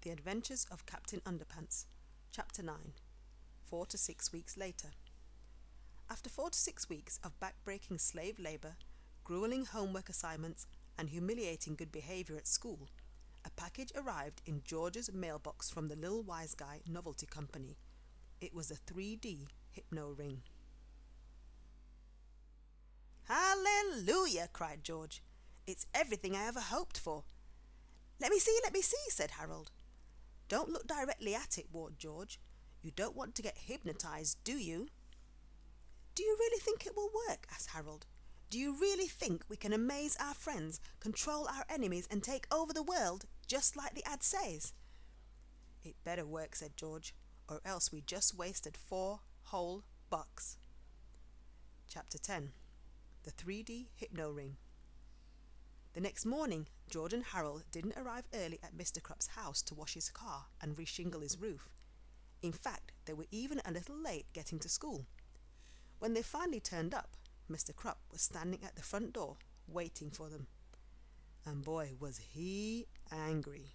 The Adventures of Captain Underpants, Chapter 9, 4 to 6 weeks later. After 4 to 6 weeks of back-breaking slave labour, grueling homework assignments, and humiliating good behaviour at school, a package arrived in George's mailbox from the Little Wise Guy Novelty Company. It was a 3D Hypno ring. "Hallelujah!" cried George. "It's everything I ever hoped for." Let me see," said Harold. "Don't look directly at it," warned George. "You don't want to get hypnotized, do you?" "Do you really think it will work?" asked Harold. "Do you really think we can amaze our friends, control our enemies, and take over the world, just like the ad says?" "It better work," said George, "or else we just wasted 4 whole bucks." Chapter 10. The 3D Hypno Ring. The next morning, George and Harold didn't arrive early at Mr. Krupp's house to wash his car and reshingle his roof. In fact, they were even a little late getting to school. When they finally turned up, Mr. Krupp was standing at the front door, waiting for them. And boy, was he angry.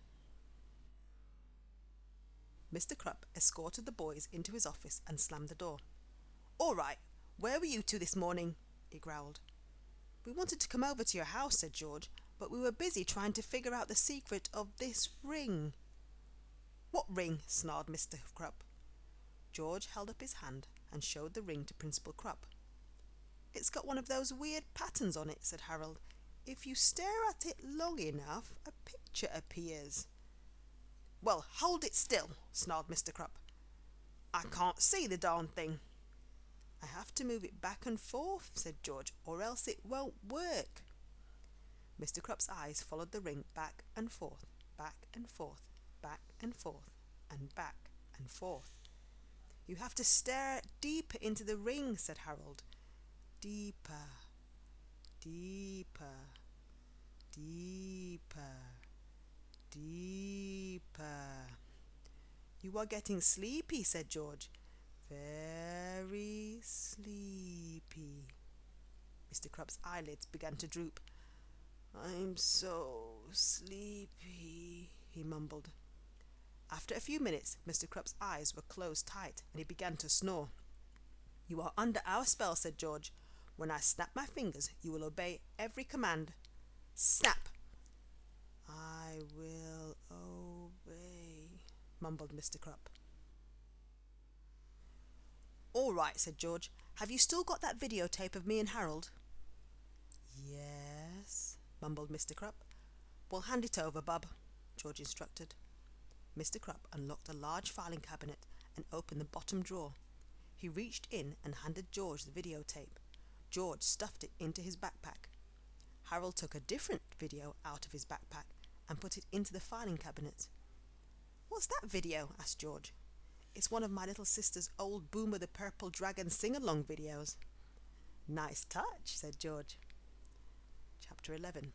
Mr. Krupp escorted the boys into his office and slammed the door. "All right, where were you two this morning?" he growled. "We wanted to come over to your house," said George, "but we were busy trying to figure out the secret of this ring." "What ring?" snarled Mr. Krupp. George held up his hand and showed the ring to Principal Krupp. "It's got one of those weird patterns on it," said Harold. "If you stare at it long enough, a picture appears." "Well, hold it still," snarled Mr. Krupp. "I can't see the darn thing." "I have to move it back and forth," said George, "or else it won't work." Mr. Krupp's eyes followed the ring back and forth, back and forth, back and forth, and back and forth. "You have to stare deeper into the ring," said Harold. "Deeper, deeper, deeper, deeper." "You are getting sleepy," said George. "Very sleepy." Mr. Krupp's eyelids began to droop. "I'm so sleepy," he mumbled. After a few minutes, Mr. Krupp's eyes were closed tight and he began to snore. "You are under our spell," said George. "When I snap my fingers, you will obey every command. Snap!" "I will obey," mumbled Mr. Krupp. "All right," said George. "Have you still got that videotape of me and Harold?" "Yes," mumbled Mr. Krupp. "Well, hand it over, bub," George instructed. Mr. Krupp unlocked a large filing cabinet and opened the bottom drawer. He reached in and handed George the videotape. George stuffed it into his backpack. Harold took a different video out of his backpack and put it into the filing cabinet. "What's that video?" asked George. "It's one of my little sister's old Boomer the Purple Dragon sing-along videos." "Nice touch," said George. Chapter 11.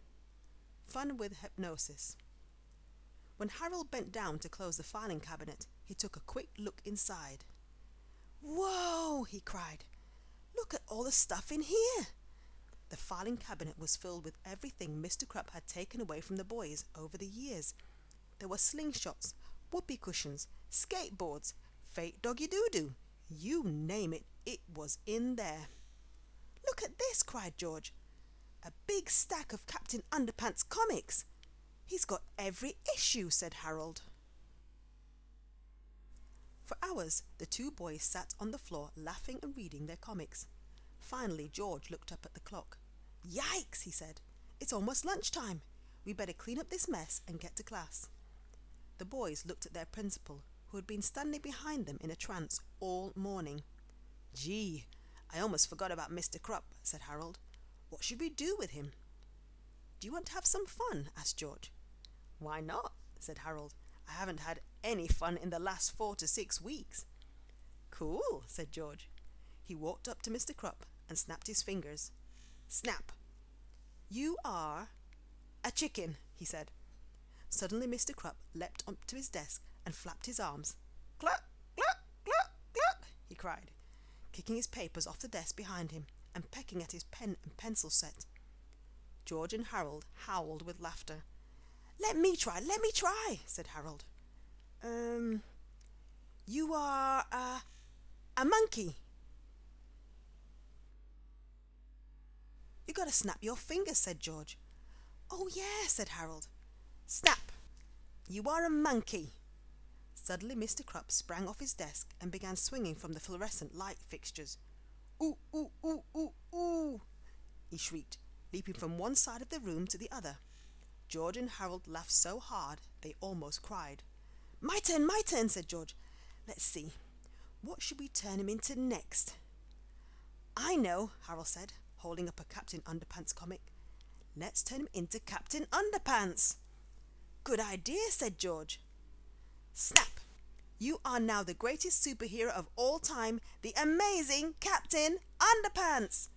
Fun with Hypnosis. When Harold bent down to close the filing cabinet, he took a quick look inside. "Whoa!" he cried. "Look at all the stuff in here!" The filing cabinet was filled with everything Mr. Krupp had taken away from the boys over the years. There were slingshots, whoopee cushions, skateboards, fake doggy doo-doo. You name it, it was in there. "Look at this!" cried George. "A big stack of Captain Underpants comics." "He's got every issue," said Harold. For hours, the two boys sat on the floor laughing and reading their comics. Finally, George looked up at the clock. "Yikes," he said. "It's almost lunchtime. We better clean up this mess and get to class." The boys looked at their principal, who had been standing behind them in a trance all morning. "Gee, I almost forgot about Mr. Krupp," said Harold. "What should we do with him?" "Do you want to have some fun?" asked George. "Why not?" said Harold. "I haven't had any fun in the last 4 to 6 weeks." "Cool," said George. He walked up to Mr. Krupp and snapped his fingers. Snap! "You are a chicken," he said. Suddenly Mr. Krupp leapt up to his desk and flapped his arms. "Cluck, cluck, cluck, cluck," he cried, kicking his papers off the desk behind him and pecking at his pen and pencil set. George and Harold howled with laughter. Let me try," said Harold. You are a monkey. You gotta snap your fingers, said George. Oh yeah, said Harold. Snap! You are a monkey. Suddenly Mr. Krupp sprang off his desk and began swinging from the fluorescent light fixtures. Ooh, ooh, ooh, ooh, ooh, he shrieked, leaping from one side of the room to the other. George and Harold laughed so hard they almost cried. My turn, said George. Let's see, what should we turn him into next? I know, Harold said, holding up a Captain Underpants comic. Let's turn him into Captain Underpants. Good idea, said George. Snap! You are now the greatest superhero of all time, the amazing Captain Underpants!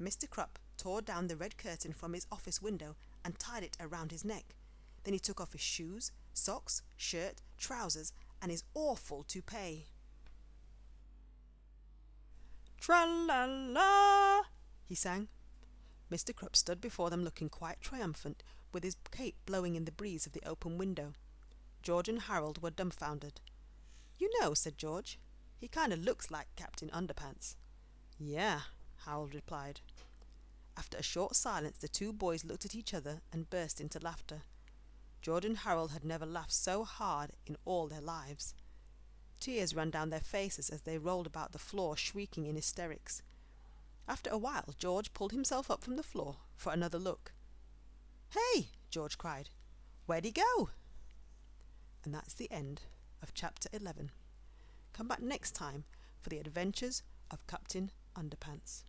Mr. Krupp tore down the red curtain from his office window and tied it around his neck. Then he took off his shoes, socks, shirt, trousers, and his awful toupee. Tra-la-la, he sang. Mr. Krupp stood before them looking quite triumphant, with his cape blowing in the breeze of the open window. George and Harold were dumbfounded. You know, said George, he kind of looks like Captain Underpants. Yeah, Harold replied. After a short silence, the two boys looked at each other and burst into laughter. George and Harold had never laughed so hard in all their lives. Tears ran down their faces as they rolled about the floor shrieking in hysterics. After a while, George pulled himself up from the floor for another look. Hey, George cried, where'd he go? And that's the end of chapter 11. Come back next time for the adventures of Captain Underpants.